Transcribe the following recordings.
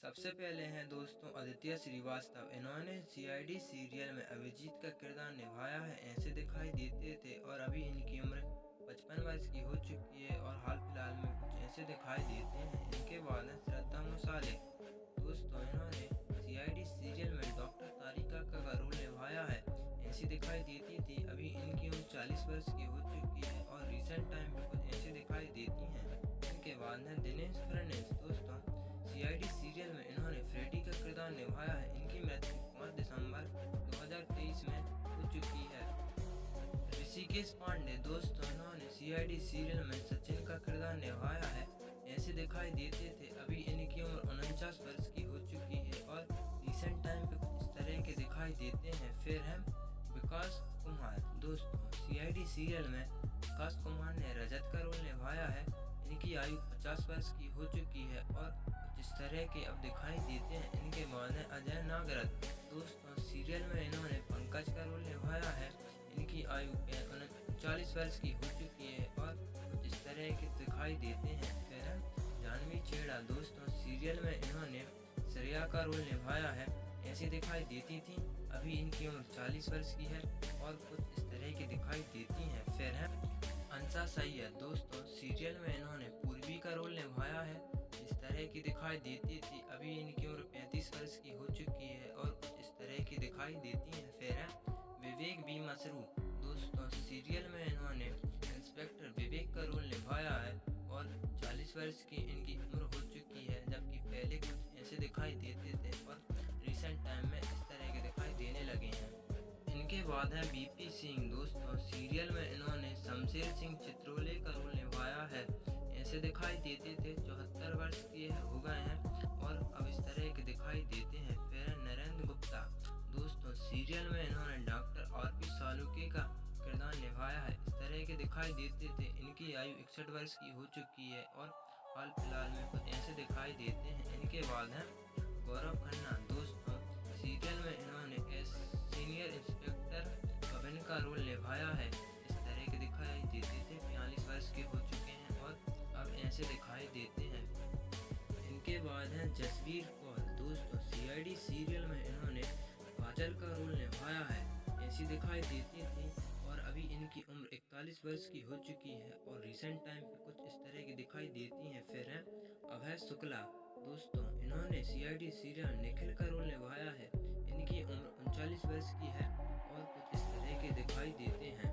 सबसे पहले हैं दोस्तों आदित्य श्रीवास्तव। इन्होंने सीआईडी सीरियल में अभिजीत का किरदार निभाया है। ऐसे दिखाई देते थे और अभी इनकी उम्र 55 वर्ष की हो चुकी है और हाल फिलहाल में कुछ ऐसे दिखाई देते हैं। इनके बाद है श्रद्धा मुसाले। दोस्तों इन्होंने सीआईडी सीरियल में डॉक्टर तारिका का रोल निभाया है। ऐसी दिखाई देती थी, अभी इनकी उम्र 40 वर्ष की हो चुकी है और रिसेंट टाइम में कुछ ऐसी दिखाई देती हैं। इनके बाद है दिनेश फर्नांडिस। दोस्तों सीआईडी सीरियल में इन्होंने फ्रेडी का किरदार निभाया है। इनकी मृत्यु 5 दिसंबर 2023 में हो चुकी है। ऋषिकेश पांडे। दोस्तों इन्होंने सीआईडी सीरियल में सचिन का किरदार निभाया है। ऐसे दिखाई देते थे, अभी इनकी उम्र 49 वर्ष की हो चुकी है और रिसेंट टाइम पे कुछ इस तरह के दिखाई देते हैं। फिर है विकास कुमार। दोस्तों सीआईडी सीरियल में विकास कुमार ने रजत का रोल निभाया है। इनकी आयु 50 वर्ष की हो चुकी है और जिस तरह के अब दिखाई देते हैं। इनके बाद है अजय नागरथ। दोस्तों सीरियल में इन्होंने पंकज का रोल निभाया है। इनकी आयु 39 वर्ष की हो चुकी है और कुछ इस तरह के दिखाई देते हैं। फिर है जानवी छेड़ा। दोस्तों सीरियल में इन्होंने श्रेया का रोल निभाया है। ऐसी दिखाई देती थी, अभी इनकी उम्र 40 वर्ष की है और कुछ इस तरह की दिखाई देती हैं। फिर है अंसा सैयद। दोस्तों सीरियल में इन्होंने पूर्वी का रोल निभाया है। इस तरह की दिखाई देती थी, अभी इनकी उम्र 35 वर्ष की हो चुकी है और कुछ इस तरह की दिखाई देती हैं। फिर है विवेक बी मसरू। दोस्तों सीरियल में इन्होंने इंस्पेक्टर विवेक का रोल निभाया है और 40 वर्ष की इनकी उम्र हो चुकी है, जबकि पहले कुछ ऐसे दिखाई देते थे और रिसेंट टाइम में इस तरह के दिखाई देने लगे हैं। इनके बाद है बीपी सिंह। दोस्तों सीरियल में इन्होंने शमशेर सिंह चित्रोले का रोल निभाया है। ऐसे दिखाई देते थे, 74 वर्ष के हो गए हैं और अब इस तरह के दिखाई देते हैं। फिर नरेंद्र गुप्ता। दोस्तों सीरियल में इन्होंने डॉक्टर आरपी सालुके का किरदार निभाया है। इस तरह के दिखाई देते थे, इनकी आयु 61 वर्ष की हो चुकी है और हाल फिलहाल में कुछ ऐसे दिखाई देते हैं। इनके बाद है गौरव खन्ना। दोस्तों सीरियल में इन्होंने सीनियर इंस्पेक्टर कबिन का रोल निभाया है। इस तरह के दिखाई देते थे, 42 वर्ष के हो चुके हैं और अब ऐसे दिखाई देते हैं। इनके बाद है जसवीर कौर। दोस्तों सीआईडी सीरियल में इन्होंने काजल का रोल निभाया है। ऐसी दिखाई देती थी और अभी इनकी उम्र 41 वर्ष की हो चुकी है और रिसेंट टाइम पे कुछ इस तरह की दिखाई देती हैं। फिर है अभय शुक्ला। दोस्तों इन्होंने सीआईडी सीरियल निखिल का रोल निभाया है। इनकी उम्र 39 वर्ष की है और कुछ इस तरह के दिखाई देते हैं।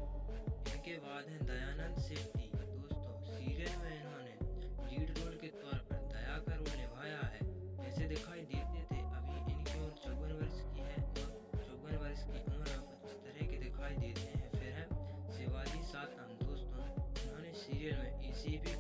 इनके बाद है दयानंद सेठी। दोस्तों सीरियल में इन्होंने लीड रोल के तौर पर दया का रोल निभाया है। ऐसे दिखाई देते थे, अभी इनकी उम्र 54 वर्ष की है और 54 वर्ष की उम्र में कुछ इस तरह के दिखाई देते हैं। फिर है शिवाजी सातम। दोस्तों इन्होंने सीरियल में एसीपी